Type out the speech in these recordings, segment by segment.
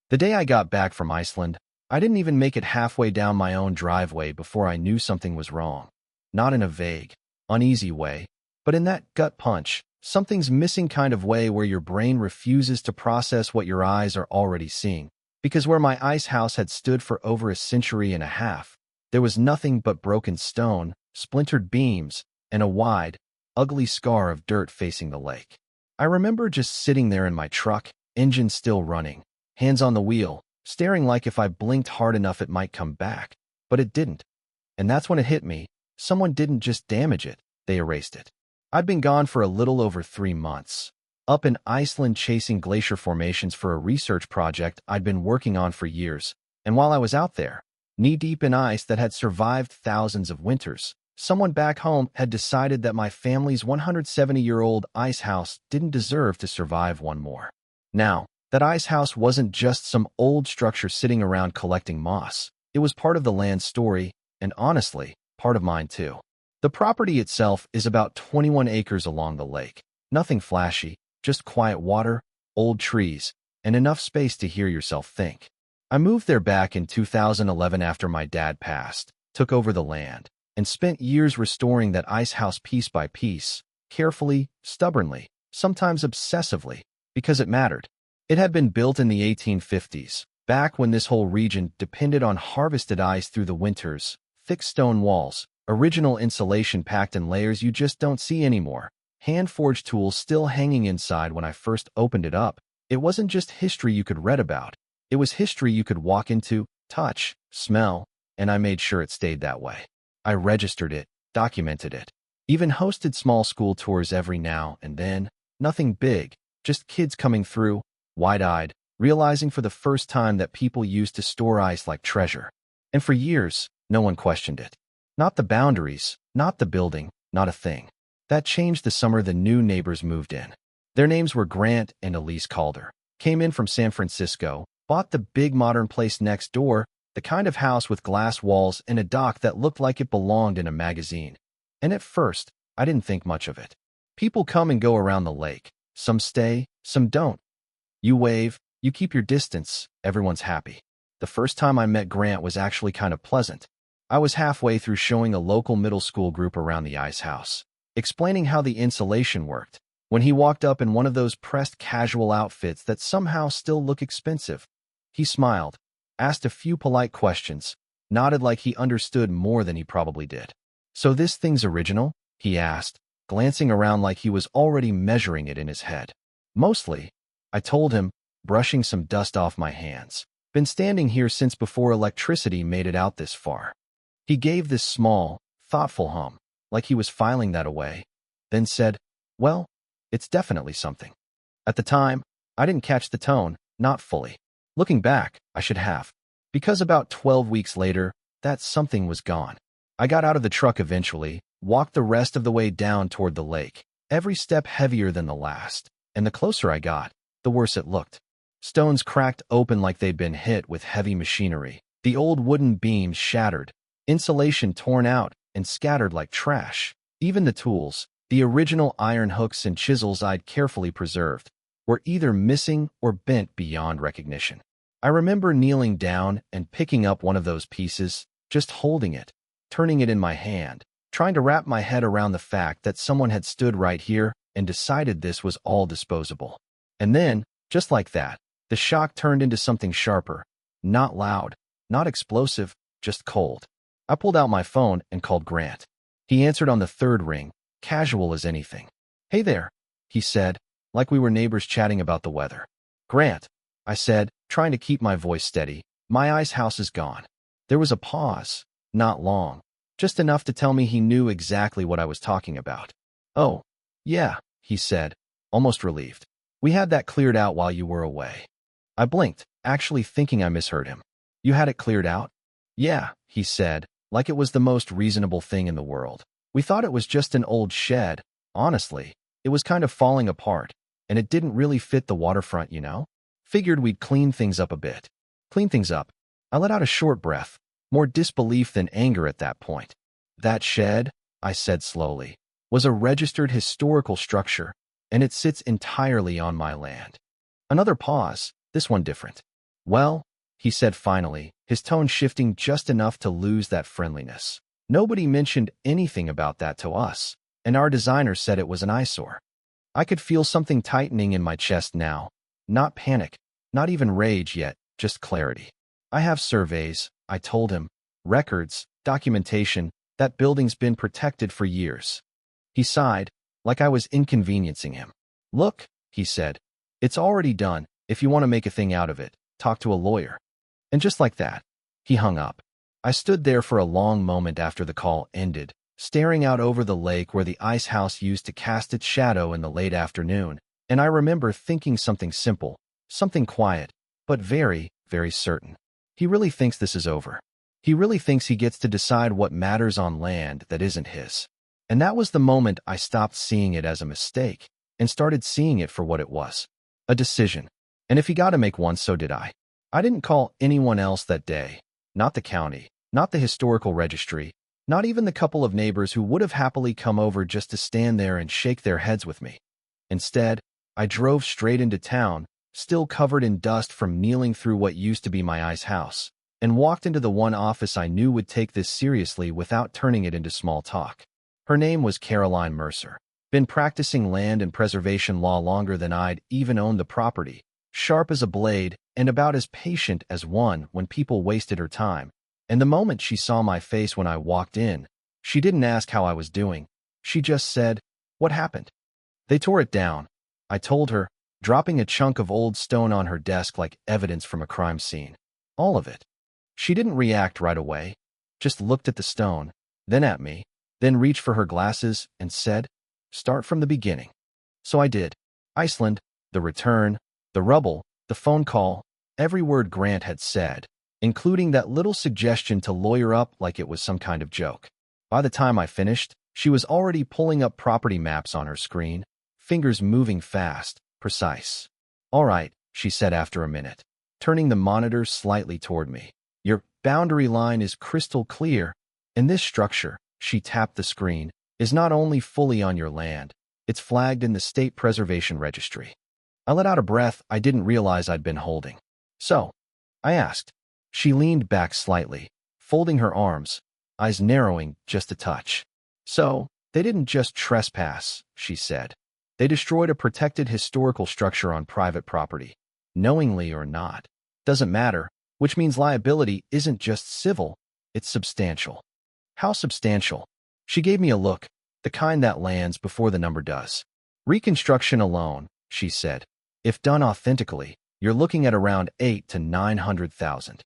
The day I got back from Iceland, I didn't even make it halfway down my own driveway before I knew something was wrong. Not in a vague, uneasy way, but in that gut punch, something's missing kind of way where your brain refuses to process what your eyes are already seeing. Because where my ice house had stood for over a century and a half, there was nothing but broken stone, splintered beams, and a wide, ugly scar of dirt facing the lake. I remember just sitting there in my truck, engine still running, hands on the wheel, staring like if I blinked hard enough it might come back. But it didn't. And that's when it hit me. Someone didn't just damage it, they erased it. I'd been gone for a little over 3 months, up in Iceland chasing glacier formations for a research project I'd been working on for years, and while I was out there, knee-deep in ice that had survived thousands of winters, someone back home had decided that my family's 170-year-old ice house didn't deserve to survive one more. Now, that ice house wasn't just some old structure sitting around collecting moss. It was part of the land's story, and honestly, part of mine too. The property itself is about 21 acres along the lake. Nothing flashy, just quiet water, old trees, and enough space to hear yourself think. I moved there back in 2011 after my dad passed, took over the land, and spent years restoring that ice house piece by piece, carefully, stubbornly, sometimes obsessively, because it mattered. It had been built in the 1850s, back when this whole region depended on harvested ice through the winters, thick stone walls, original insulation packed in layers you just don't see anymore, hand-forged tools still hanging inside when I first opened it up. It wasn't just history you could read about. It was history you could walk into, touch, smell, and I made sure it stayed that way. I registered it, documented it, even hosted small school tours every now and then. Nothing big, just kids coming through, wide-eyed, realizing for the first time that people used to store ice like treasure. And for years, no one questioned it. Not the boundaries, not the building, not a thing. That changed the summer the new neighbors moved in. Their names were Grant and Elise Calder. Came in from San Francisco, bought the big modern place next door, the kind of house with glass walls and a dock that looked like it belonged in a magazine. And at first, I didn't think much of it. People come and go around the lake. Some stay, some don't. You wave, you keep your distance, everyone's happy. The first time I met Grant was actually kind of pleasant. I was halfway through showing a local middle school group around the ice house, explaining how the insulation worked, when he walked up in one of those pressed casual outfits that somehow still look expensive. He smiled, asked a few polite questions, nodded like he understood more than he probably did. "So this thing's original?" he asked, glancing around like he was already measuring it in his head. "Mostly," I told him, brushing some dust off my hands. "Been standing here since before electricity made it out this far." He gave this small, thoughtful hum, like he was filing that away, then said, "Well, it's definitely something." At the time, I didn't catch the tone, not fully. Looking back, I should have. Because about 12 weeks later, that something was gone. I got out of the truck eventually, walked the rest of the way down toward the lake, every step heavier than the last, and the closer I got, the worse it looked. Stones cracked open like they'd been hit with heavy machinery, the old wooden beams shattered, insulation torn out and scattered like trash. Even the tools, the original iron hooks and chisels I'd carefully preserved, were either missing or bent beyond recognition. I remember kneeling down and picking up one of those pieces, just holding it, turning it in my hand, trying to wrap my head around the fact that someone had stood right here and decided this was all disposable. And then, just like that, the shock turned into something sharper, not loud, not explosive, just cold. I pulled out my phone and called Grant. He answered on the third ring, casual as anything. "Hey there," he said, like we were neighbors chatting about the weather. "Grant," I said, trying to keep my voice steady, "my ice house is gone." There was a pause, not long, just enough to tell me he knew exactly what I was talking about. "Oh, yeah," he said, almost relieved. "We had that cleared out while you were away." I blinked, actually thinking I misheard him. "You had it cleared out?" "Yeah," he said, like it was the most reasonable thing in the world. "We thought it was just an old shed. Honestly, it was kind of falling apart, and it didn't really fit the waterfront, you know? Figured we'd clean things up a bit." Clean things up. I let out a short breath, more disbelief than anger at that point. "That shed," I said slowly, "was a registered historical structure, and it sits entirely on my land." Another pause, this one different. Well, he said finally, his tone shifting just enough to lose that friendliness. Nobody mentioned anything about that to us, and our designer said it was an eyesore. I could feel something tightening in my chest now. Not panic, not even rage yet, just clarity. I have surveys, I told him, records, documentation, that building's been protected for years. He sighed, like I was inconveniencing him. Look, he said, it's already done. If you want to make a thing out of it, talk to a lawyer. And just like that, he hung up. I stood there for a long moment after the call ended, staring out over the lake where the ice house used to cast its shadow in the late afternoon, and I remember thinking something simple, something quiet, but very, very certain. He really thinks this is over. He really thinks he gets to decide what matters on land that isn't his. And that was the moment I stopped seeing it as a mistake and started seeing it for what it was. A decision. And if he got to make one, so did I. I didn't call anyone else that day. Not the county, not the historical registry, not even the couple of neighbors who would have happily come over just to stand there and shake their heads with me. Instead, I drove straight into town, still covered in dust from kneeling through what used to be my ice house, and walked into the one office I knew would take this seriously without turning it into small talk. Her name was Caroline Mercer. Been practicing land and preservation law longer than I'd even owned the property, sharp as a blade and about as patient as one when people wasted her time. And the moment she saw my face when I walked in, she didn't ask how I was doing. She just said, "What happened?" They tore it down, I told her, dropping a chunk of old stone on her desk like evidence from a crime scene. All of it. She didn't react right away, just looked at the stone, then at me, then reached for her glasses and said, "Start from the beginning." So I did. Iceland, the return, the rubble, the phone call, every word Grant had said, including that little suggestion to lawyer up like it was some kind of joke. By the time I finished, she was already pulling up property maps on her screen, fingers moving fast, precise. "All right," she said after a minute, turning the monitor slightly toward me. "Your boundary line is crystal clear, and this structure," she tapped the screen, "is not only fully on your land, it's flagged in the State Preservation Registry." I let out a breath I didn't realize I'd been holding. "So?" I asked. She leaned back slightly, folding her arms, eyes narrowing just a touch. "So, they didn't just trespass," she said. "They destroyed a protected historical structure on private property, knowingly or not. Doesn't matter, which means liability isn't just civil, it's substantial." "How substantial?" She gave me a look, the kind that lands before the number does. "Reconstruction alone," she said, "if done authentically, you're looking at around 800,000 to 900,000.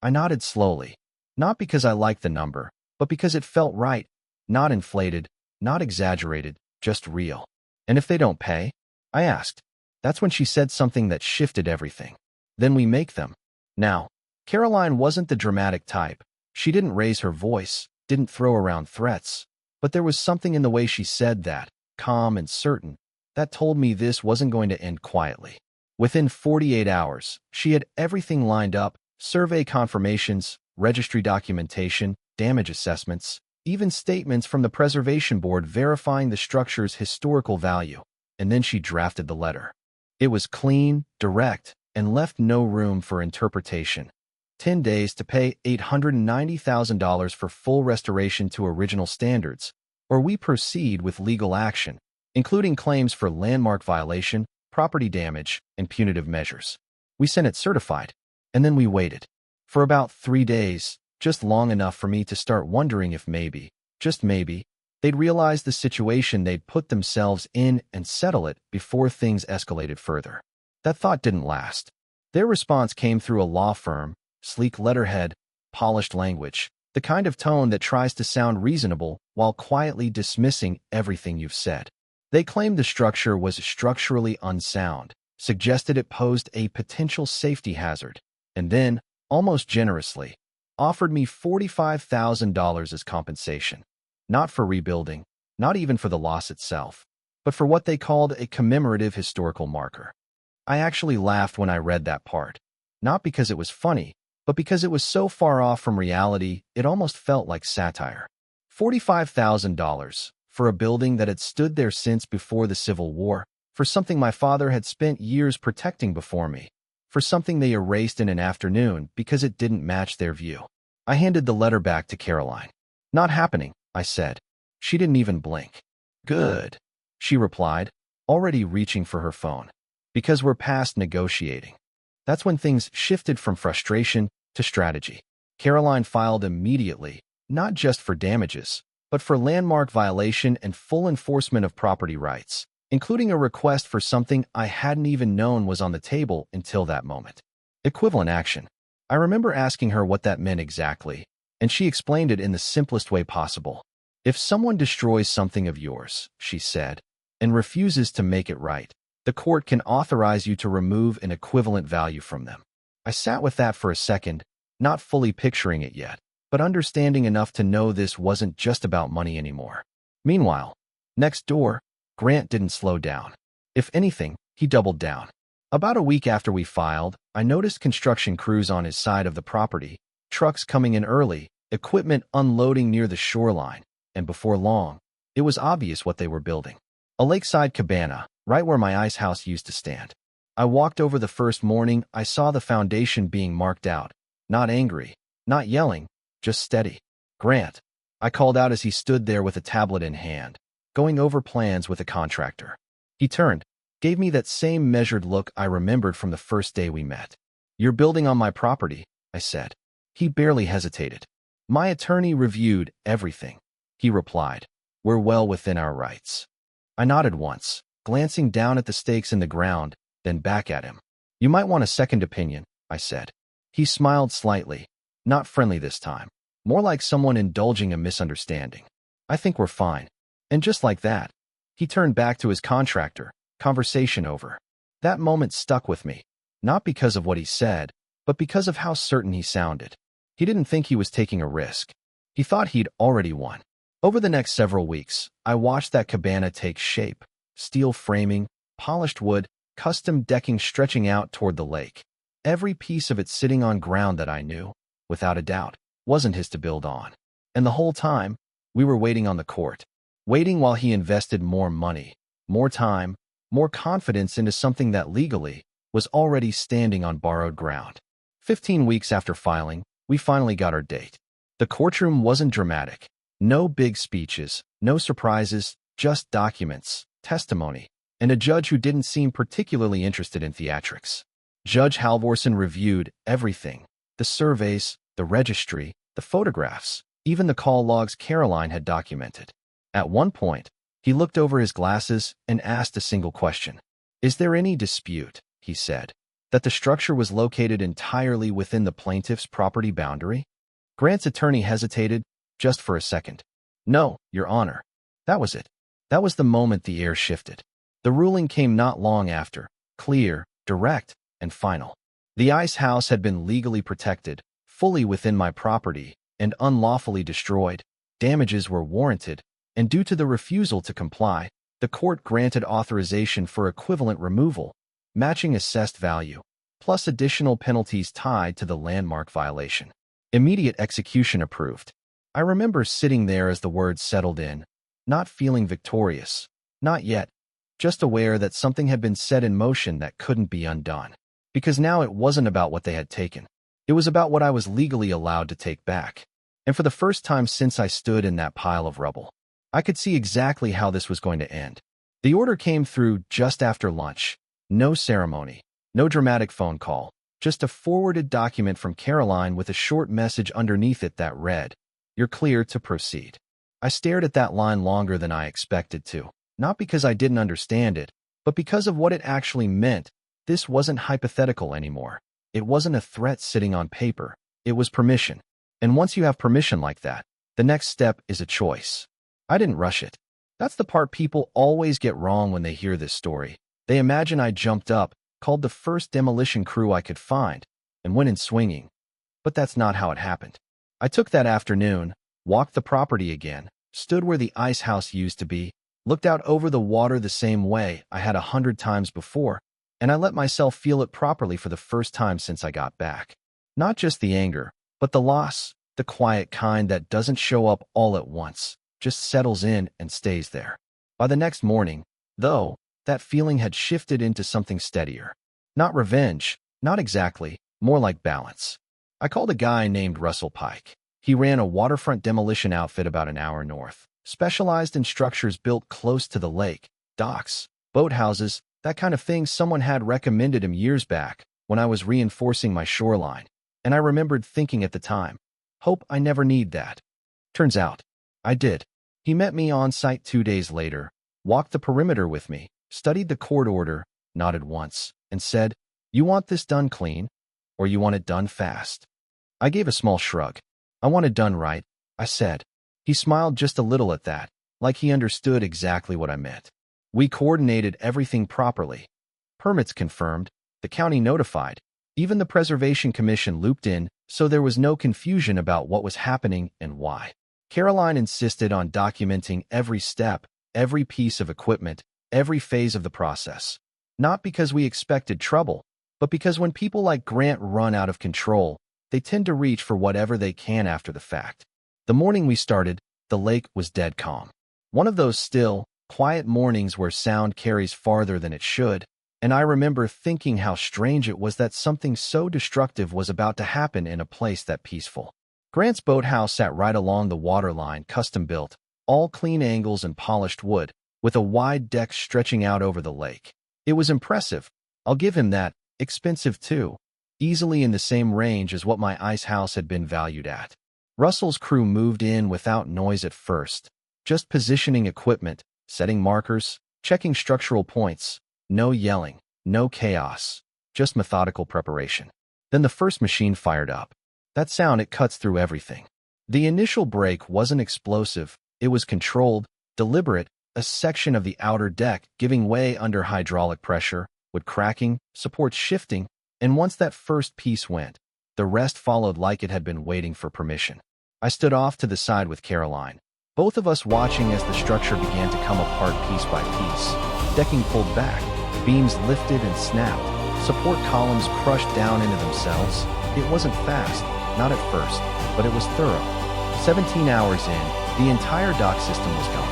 I nodded slowly, not because I liked the number, but because it felt right, not inflated, not exaggerated, just real. "And if they don't pay?" I asked. That's when she said something that shifted everything. "Then we make them." Now, Caroline wasn't the dramatic type. She didn't raise her voice, didn't throw around threats, but there was something in the way she said that, calm and certain, that told me this wasn't going to end quietly. Within 48 hours, she had everything lined up, survey confirmations, registry documentation, damage assessments, even statements from the Preservation Board verifying the structure's historical value, and then she drafted the letter. It was clean, direct, and left no room for interpretation. 10 days to pay $890,000 for full restoration to original standards, or we proceed with legal action, including claims for landmark violation, property damage, and punitive measures. We sent it certified, and then we waited. For about 3 days, just long enough for me to start wondering if maybe, just maybe, they'd realize the situation they'd put themselves in and settle it before things escalated further. That thought didn't last. Their response came through a law firm, sleek letterhead, polished language, the kind of tone that tries to sound reasonable while quietly dismissing everything you've said. They claimed the structure was structurally unsound, suggested it posed a potential safety hazard, and then, almost generously, offered me $45,000 as compensation. Not for rebuilding, not even for the loss itself, but for what they called a commemorative historical marker. I actually laughed when I read that part, not because it was funny, but because it was so far off from reality it almost felt like satire. $45,000 for a building that had stood there since before the Civil War, for something my father had spent years protecting before me, for something they erased in an afternoon because it didn't match their view. I handed the letter back to Caroline. Not happening, I said. She didn't even blink. Good, she replied, already reaching for her phone. Because we're past negotiating. That's when things shifted from frustration to strategy. Caroline filed immediately, not just for damages, but for landmark violation and full enforcement of property rights, including a request for something I hadn't even known was on the table until that moment. Equivalent action. I remember asking her what that meant exactly, and she explained it in the simplest way possible. If someone destroys something of yours, she said, and refuses to make it right, the court can authorize you to remove an equivalent value from them. I sat with that for a second, not fully picturing it yet, but understanding enough to know this wasn't just about money anymore. Meanwhile, next door, Grant didn't slow down. If anything, he doubled down. About a week after we filed, I noticed construction crews on his side of the property, trucks coming in early, equipment unloading near the shoreline, and before long, it was obvious what they were building. A lakeside cabana, right where my ice house used to stand. I walked over the first morning. I saw the foundation being marked out. Not angry, not yelling, just steady. Grant, I called out as he stood there with a tablet in hand, going over plans with a contractor. He turned, gave me that same measured look I remembered from the first day we met. You're building on my property, I said. He barely hesitated. My attorney reviewed everything. He replied, we're well within our rights. I nodded once, glancing down at the stakes in the ground, then back at him. You might want a second opinion, I said. He smiled slightly, not friendly this time, more like someone indulging a misunderstanding. I think we're fine. And just like that, he turned back to his contractor, conversation over. That moment stuck with me, not because of what he said, but because of how certain he sounded. He didn't think he was taking a risk. He thought he'd already won. Over the next several weeks, I watched that cabana take shape. Steel framing, polished wood, custom decking stretching out toward the lake. Every piece of it sitting on ground that I knew, without a doubt, wasn't his to build on. And the whole time, we were waiting on the court. Waiting while he invested more money, more time, more confidence into something that legally was already standing on borrowed ground. 15 weeks after filing, we finally got our date. The courtroom wasn't dramatic. No big speeches, no surprises, just documents, testimony, and a judge who didn't seem particularly interested in theatrics. Judge Halvorsen reviewed everything, the surveys, the registry, the photographs, even the call logs Caroline had documented. At one point, he looked over his glasses and asked a single question. Is there any dispute, he said, that the structure was located entirely within the plaintiff's property boundary? Grant's attorney hesitated, just for a second. No, Your Honor. That was it. That was the moment the air shifted. The ruling came not long after, clear, direct, and final. The ice house had been legally protected, fully within my property, and unlawfully destroyed. Damages were warranted, and due to the refusal to comply, the court granted authorization for equivalent removal, matching assessed value, plus additional penalties tied to the landmark violation. Immediate execution approved. I remember sitting there as the words settled in, not feeling victorious, not yet, just aware that something had been set in motion that couldn't be undone. Because now it wasn't about what they had taken. It was about what I was legally allowed to take back. And for the first time since I stood in that pile of rubble, I could see exactly how this was going to end. The order came through just after lunch. No ceremony, no dramatic phone call, just a forwarded document from Caroline with a short message underneath it that read, "You're clear to proceed." I stared at that line longer than I expected to, not because I didn't understand it, but because of what it actually meant. This wasn't hypothetical anymore. It wasn't a threat sitting on paper. It was permission. And once you have permission like that, the next step is a choice. I didn't rush it. That's the part people always get wrong when they hear this story. They imagine I jumped up, called the first demolition crew I could find, and went in swinging. But that's not how it happened. I took that afternoon, walked the property again, stood where the ice house used to be, looked out over the water the same way I had 100 times before, and I let myself feel it properly for the first time since I got back. Not just the anger, but the loss, the quiet kind that doesn't show up all at once, just settles in and stays there. By the next morning, though, that feeling had shifted into something steadier. Not revenge, Not exactly, more like balance. I called a guy named Russell Pike. He ran a waterfront demolition outfit about an hour north, specialized in structures built close to the lake, docks, boathouses, that kind of thing. Someone had recommended him years back when I was reinforcing my shoreline, and I remembered thinking at the time, hope I never need that. Turns out, I did. He met me on site 2 days later, walked the perimeter with me, studied the court order, nodded once, and said, "You want this done clean, or you want it done fast?" I gave a small shrug. "I want it done right," I said. He smiled just a little at that, like he understood exactly what I meant. We coordinated everything properly. Permits confirmed, the county notified, even the Preservation Commission looped in, so there was no confusion about what was happening and why. Caroline insisted on documenting every step, every piece of equipment, every phase of the process. Not because we expected trouble, but because when people like Grant run out of control, they tend to reach for whatever they can after the fact. The morning we started, the lake was dead calm. One of those still, quiet mornings where sound carries farther than it should, and I remember thinking how strange it was that something so destructive was about to happen in a place that peaceful. Grant's boathouse sat right along the waterline, custom-built, all clean angles and polished wood, with a wide deck stretching out over the lake. It was impressive, I'll give him that, expensive too, easily in the same range as what my ice house had been valued at. Russell's crew moved in without noise at first, just positioning equipment, setting markers, checking structural points. No yelling, no chaos, just methodical preparation. Then the first machine fired up. That sound, it cuts through everything. The initial break wasn't explosive, it was controlled, deliberate, a section of the outer deck giving way under hydraulic pressure, wood cracking, supports shifting, and once that first piece went, the rest followed like it had been waiting for permission. I stood off to the side with Caroline, both of us watching as the structure began to come apart piece by piece. Decking pulled back, beams lifted and snapped, support columns crushed down into themselves. It wasn't fast, not at first, but it was thorough. 17 hours in, the entire dock system was gone.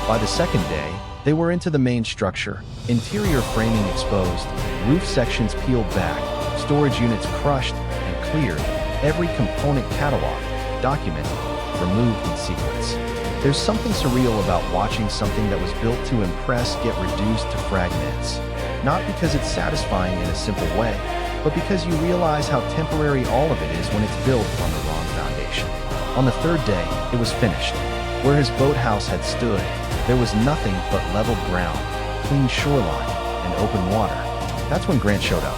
By the second day, they were into the main structure, interior framing exposed, roof sections peeled back, storage units crushed and cleared, every component cataloged, documented, removed in sequence. There's something surreal about watching something that was built to impress get reduced to fragments. Not because it's satisfying in a simple way, but because you realize how temporary all of it is when it's built on the wrong foundation. On the third day, it was finished. Where his boathouse had stood, there was nothing but leveled ground, clean shoreline, and open water. That's when Grant showed up.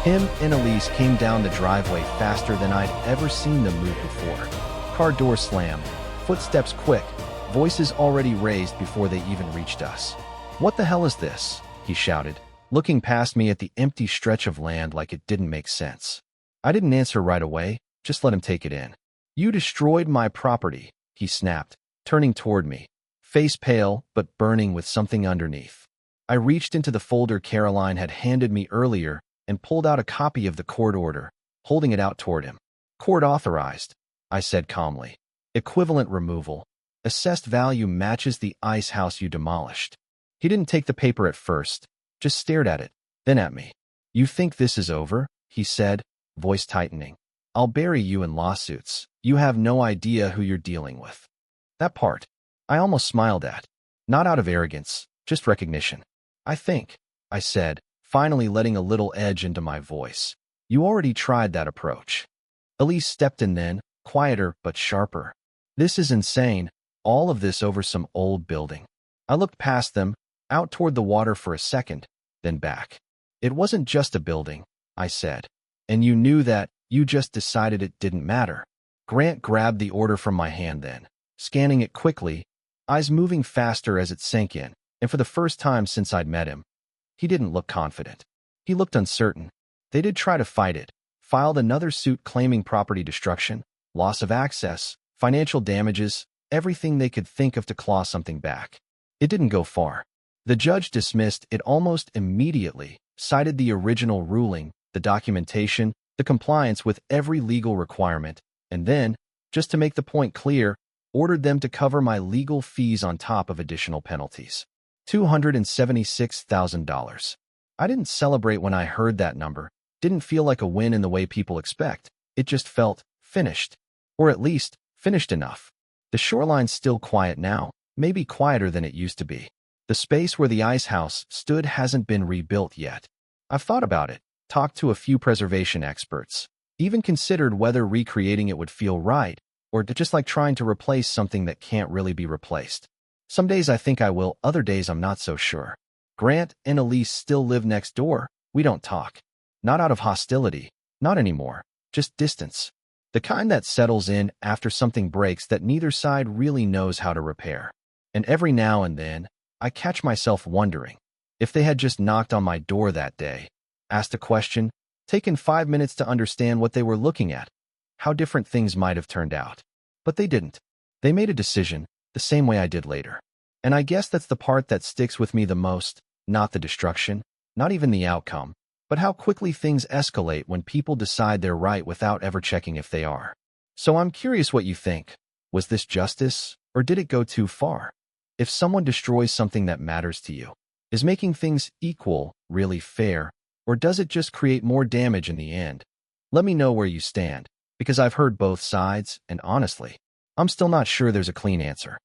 Him and Elise came down the driveway faster than I'd ever seen them move before. Car door slammed, footsteps quick, voices already raised before they even reached us. "What the hell is this?" he shouted, looking past me at the empty stretch of land like it didn't make sense. I didn't answer right away, just let him take it in. "You destroyed my property," he snapped, turning toward me, face pale but burning with something underneath. I reached into the folder Caroline had handed me earlier and pulled out a copy of the court order, holding it out toward him. "Court authorized," I said calmly. "Equivalent removal. Assessed value matches the ice house you demolished." He didn't take the paper at first, just stared at it, then at me. "You think this is over?" he said, voice tightening. "I'll bury you in lawsuits. You have no idea who you're dealing with." That part, I almost smiled at. Not out of arrogance, just recognition. "I think," I said, finally letting a little edge into my voice. "You already tried that approach." Elise stepped in then, quieter but sharper. "This is insane, all of this over some old building." I looked past them, out toward the water for a second, then back. "It wasn't just a building," I said. "And you knew that, you just decided it didn't matter." Grant grabbed the order from my hand then, scanning it quickly, eyes moving faster as it sank in, and for the first time since I'd met him, he didn't look confident. He looked uncertain. They did try to fight it, filed another suit claiming property destruction, loss of access, financial damages, everything they could think of to claw something back. It didn't go far. The judge dismissed it almost immediately, cited the original ruling, the documentation, the compliance with every legal requirement, and then, just to make the point clear, ordered them to cover my legal fees on top of additional penalties. $276,000. I didn't celebrate when I heard that number, didn't feel like a win in the way people expect. It just felt finished. Or at least, finished enough. The shoreline's still quiet now, maybe quieter than it used to be. The space where the ice house stood hasn't been rebuilt yet. I've thought about it, talked to a few preservation experts, even considered whether recreating it would feel right, or just like trying to replace something that can't really be replaced. Some days I think I will, other days I'm not so sure. Grant and Elise still live next door. We don't talk. Not out of hostility, not anymore, just distance. The kind that settles in after something breaks that neither side really knows how to repair. And every now and then, I catch myself wondering, if they had just knocked on my door that day, asked a question, taken 5 minutes to understand what they were looking at, how different things might have turned out. But they didn't. They made a decision, the same way I did later. And I guess that's the part that sticks with me the most, not the destruction, not even the outcome, but how quickly things escalate when people decide they're right without ever checking if they are. So I'm curious what you think. Was this justice, or did it go too far? If someone destroys something that matters to you, is making things equal really fair, or does it just create more damage in the end? Let me know where you stand, because I've heard both sides, and honestly, I'm still not sure there's a clean answer.